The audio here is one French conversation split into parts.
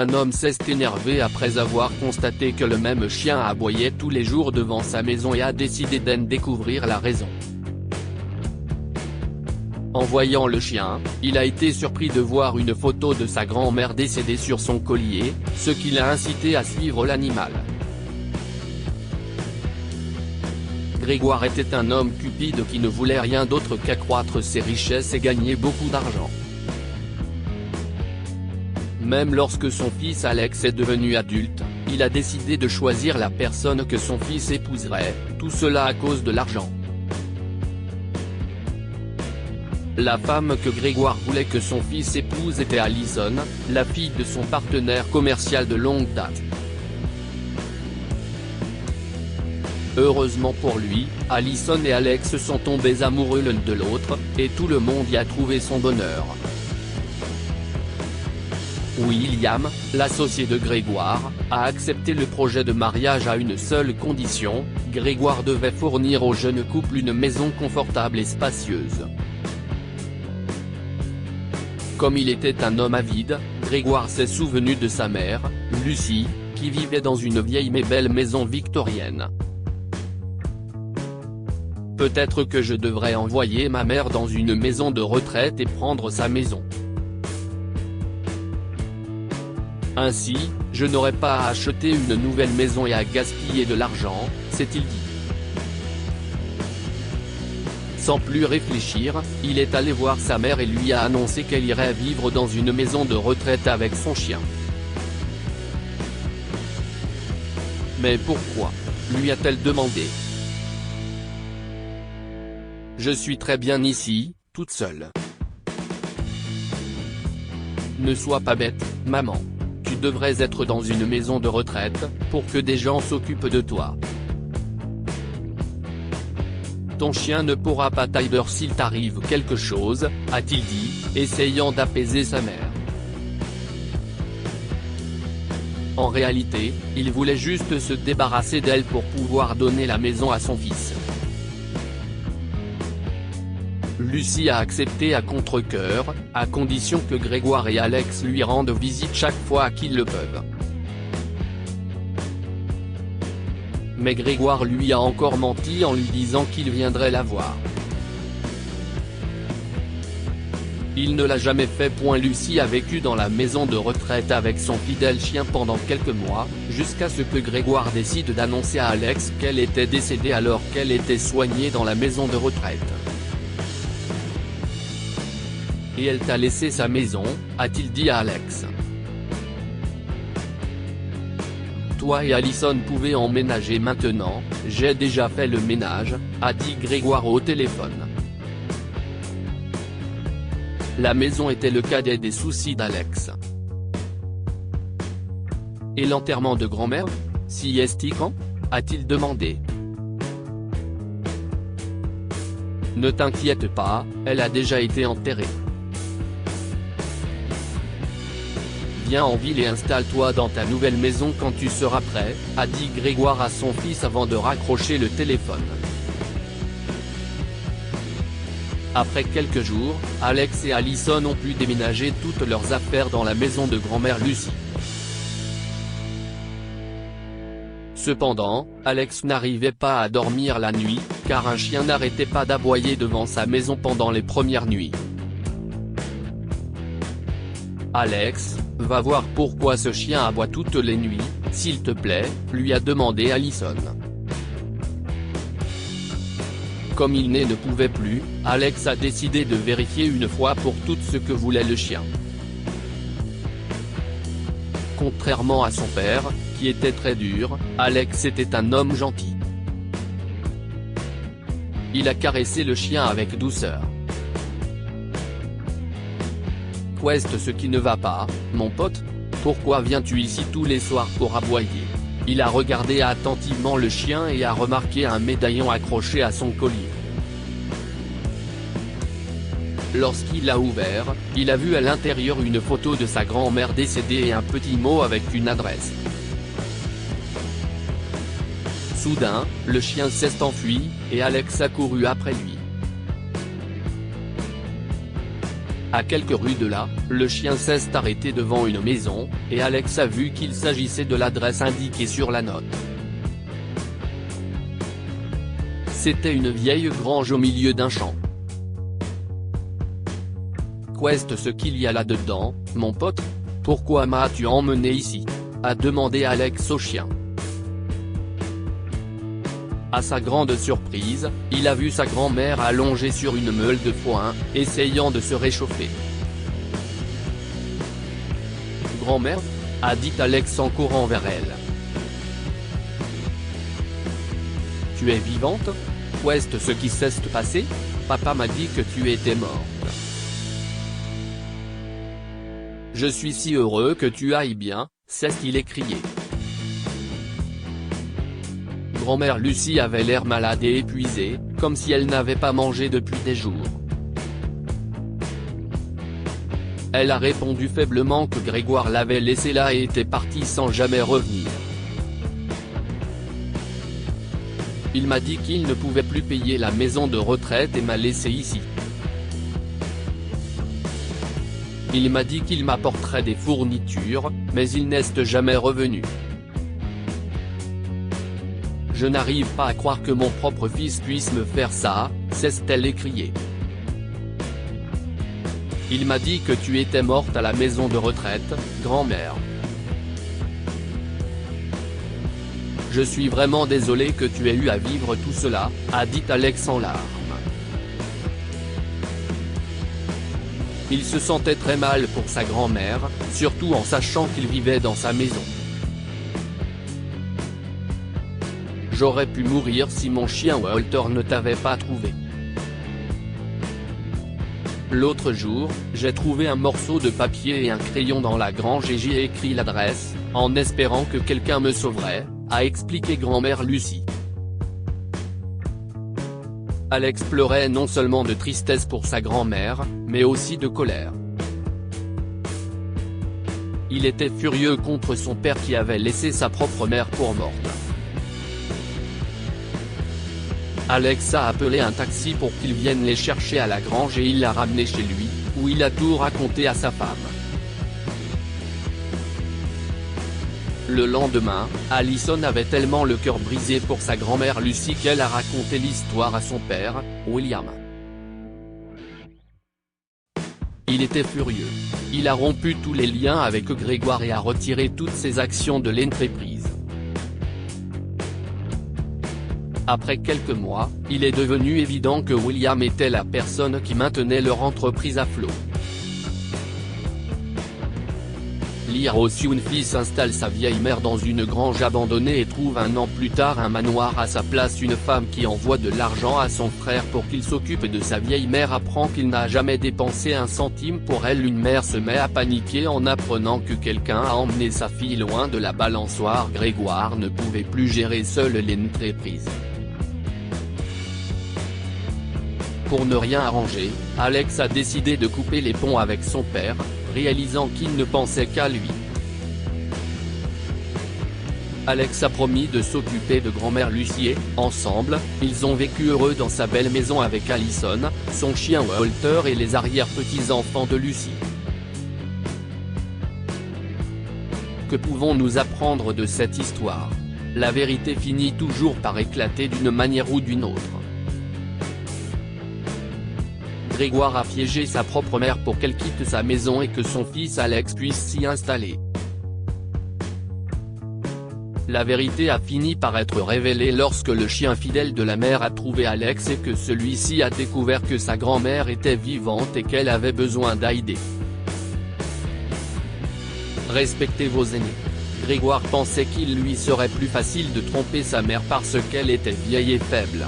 un homme s'est énervé après avoir constaté que le même chien aboyait tous les jours devant sa maison et a décidé d'en découvrir la raison. En voyant le chien, il a été surpris de voir une photo de sa grand-mère décédée sur son collier, ce qui l'a incité à suivre l'animal. Grégoire était un homme cupide qui ne voulait rien d'autre qu'accroître ses richesses et gagner beaucoup d'argent. Même lorsque son fils Alex est devenu adulte, il a décidé de choisir la personne que son fils épouserait, tout cela à cause de l'argent. La femme que Grégoire voulait que son fils épouse était Alison, la fille de son partenaire commercial de longue date. Heureusement pour lui, Alison et Alex sont tombés amoureux l'un de l'autre, et tout le monde y a trouvé son bonheur. William, l'associé de Grégoire, a accepté le projet de mariage à une seule condition: Grégoire devait fournir au jeune couple une maison confortable et spacieuse. Comme il était un homme avide, Grégoire s'est souvenu de sa mère, Lucie, qui vivait dans une vieille mais belle maison victorienne. Peut-être que je devrais envoyer ma mère dans une maison de retraite et prendre sa maison. Ainsi, je n'aurais pas à acheter une nouvelle maison et à gaspiller de l'argent, s'est-il dit. Sans plus réfléchir, il est allé voir sa mère et lui a annoncé qu'elle irait vivre dans une maison de retraite avec son chien. Mais pourquoi, lui a-t-elle demandé. Je suis très bien ici, toute seule. Ne sois pas bête, maman. Tu devrais être dans une maison de retraite, pour que des gens s'occupent de toi. Ton chien ne pourra pas t'aider s'il t'arrive quelque chose, a-t-il dit, essayant d'apaiser sa mère. En réalité, il voulait juste se débarrasser d'elle pour pouvoir donner la maison à son fils. Lucie a accepté à contre-cœur, à condition que Grégoire et Alex lui rendent visite chaque fois qu'ils le peuvent. Mais Grégoire lui a encore menti en lui disant qu'il viendrait la voir. Il ne l'a jamais fait. Lucie a vécu dans la maison de retraite avec son fidèle chien pendant quelques mois, jusqu'à ce que Grégoire décide d'annoncer à Alex qu'elle était décédée alors qu'elle était soignée dans la maison de retraite. Et elle t'a laissé sa maison, a-t-il dit à Alex. Toi et Alison pouvez emménager maintenant, j'ai déjà fait le ménage, a dit Grégoire au téléphone. La maison était le cadet des soucis d'Alex. Et l'enterrement de grand-mère, si est-il quand, a-t-il demandé. Ne t'inquiète pas, elle a déjà été enterrée. Viens en ville et installe-toi dans ta nouvelle maison quand tu seras prêt, a dit Grégoire à son fils avant de raccrocher le téléphone. Après quelques jours, Alex et Alison ont pu déménager toutes leurs affaires dans la maison de grand-mère Lucie. Cependant, Alex n'arrivait pas à dormir la nuit, car un chien n'arrêtait pas d'aboyer devant sa maison pendant les premières nuits. Alex, va voir pourquoi ce chien aboie toutes les nuits, s'il te plaît, lui a demandé Alison. Comme il ne pouvait plus, Alex a décidé de vérifier une fois pour toutes ce que voulait le chien. Contrairement à son père, qui était très dur, Alex était un homme gentil. Il a caressé le chien avec douceur. Qu'est-ce ce qui ne va pas, mon pote? Pourquoi viens-tu ici tous les soirs pour aboyer? Il a regardé attentivement le chien et a remarqué un médaillon accroché à son collier. Lorsqu'il l'a ouvert, il a vu à l'intérieur une photo de sa grand-mère décédée et un petit mot avec une adresse. Soudain, le chien s'est enfui, et Alex a couru après lui. À quelques rues de là, le chien s'est arrêté devant une maison, et Alex a vu qu'il s'agissait de l'adresse indiquée sur la note. C'était une vieille grange au milieu d'un champ. Qu'est-ce ce qu'il y a là-dedans, mon pote? Pourquoi m'as-tu emmené ici? A demandé Alex au chien. À sa grande surprise, il a vu sa grand-mère allongée sur une meule de foin, essayant de se réchauffer. Grand-mère? A dit Alex en courant vers elle. Tu es vivante? Qu'est-ce ce qui s'est passé? Papa m'a dit que tu étais morte. Je suis si heureux que tu ailles bien, c'est ce qu'il crié. Grand-mère Lucie avait l'air malade et épuisée, comme si elle n'avait pas mangé depuis des jours. Elle a répondu faiblement que Grégoire l'avait laissée là et était parti sans jamais revenir. Il m'a dit qu'il ne pouvait plus payer la maison de retraite et m'a laissé ici. Il m'a dit qu'il m'apporterait des fournitures, mais il n'est jamais revenu. Je n'arrive pas à croire que mon propre fils puisse me faire ça, s'est-elle écriée. Il m'a dit que tu étais morte à la maison de retraite, grand-mère. Je suis vraiment désolé que tu aies eu à vivre tout cela, a dit Alex en larmes. Il se sentait très mal pour sa grand-mère, surtout en sachant qu'il vivait dans sa maison. J'aurais pu mourir si mon chien Walter ne t'avait pas trouvé. L'autre jour, j'ai trouvé un morceau de papier et un crayon dans la grange et j'y ai écrit l'adresse, en espérant que quelqu'un me sauverait, a expliqué grand-mère Lucie. Alex pleurait non seulement de tristesse pour sa grand-mère, mais aussi de colère. Il était furieux contre son père qui avait laissé sa propre mère pour morte. Alex a appelé un taxi pour qu'il vienne les chercher à la grange et il l'a ramené chez lui, où il a tout raconté à sa femme. Le lendemain, Allison avait tellement le cœur brisé pour sa grand-mère Lucie qu'elle a raconté l'histoire à son père, William. Il était furieux. Il a rompu tous les liens avec Grégoire et a retiré toutes ses actions de l'entreprise. Après quelques mois, il est devenu évident que William était la personne qui maintenait leur entreprise à flot. Lire aussi une fille s'installe sa vieille mère dans une grange abandonnée et trouve un an plus tard un manoir à sa place. Une femme qui envoie de l'argent à son frère pour qu'il s'occupe de sa vieille mère apprend qu'il n'a jamais dépensé un centime pour elle. Une mère se met à paniquer en apprenant que quelqu'un a emmené sa fille loin de la balançoire. Grégoire ne pouvait plus gérer seul l'entreprise. Pour ne rien arranger, Alex a décidé de couper les ponts avec son père, réalisant qu'il ne pensait qu'à lui. Alex a promis de s'occuper de grand-mère Lucie et, ensemble, ils ont vécu heureux dans sa belle maison avec Allison, son chien Walter et les arrière-petits-enfants de Lucie. Que pouvons-nous apprendre de cette histoire? La vérité finit toujours par éclater d'une manière ou d'une autre. Grégoire a piégé sa propre mère pour qu'elle quitte sa maison et que son fils Alex puisse s'y installer. La vérité a fini par être révélée lorsque le chien fidèle de la mère a trouvé Alex et que celui-ci a découvert que sa grand-mère était vivante et qu'elle avait besoin d'aide. Respectez vos aînés. Grégoire pensait qu'il lui serait plus facile de tromper sa mère parce qu'elle était vieille et faible.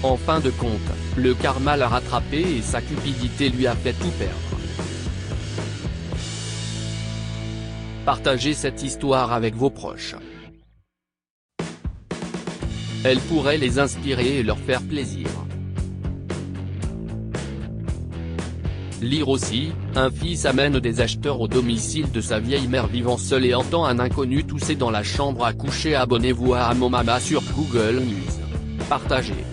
En fin de compte, le karma l'a rattrapé et sa cupidité lui a fait tout perdre. Partagez cette histoire avec vos proches. Elle pourrait les inspirer et leur faire plaisir. Lire aussi, un fils amène des acheteurs au domicile de sa vieille mère vivant seule et entend un inconnu tousser dans la chambre à coucher. Abonnez-vous à Amomama sur Google News. Partagez.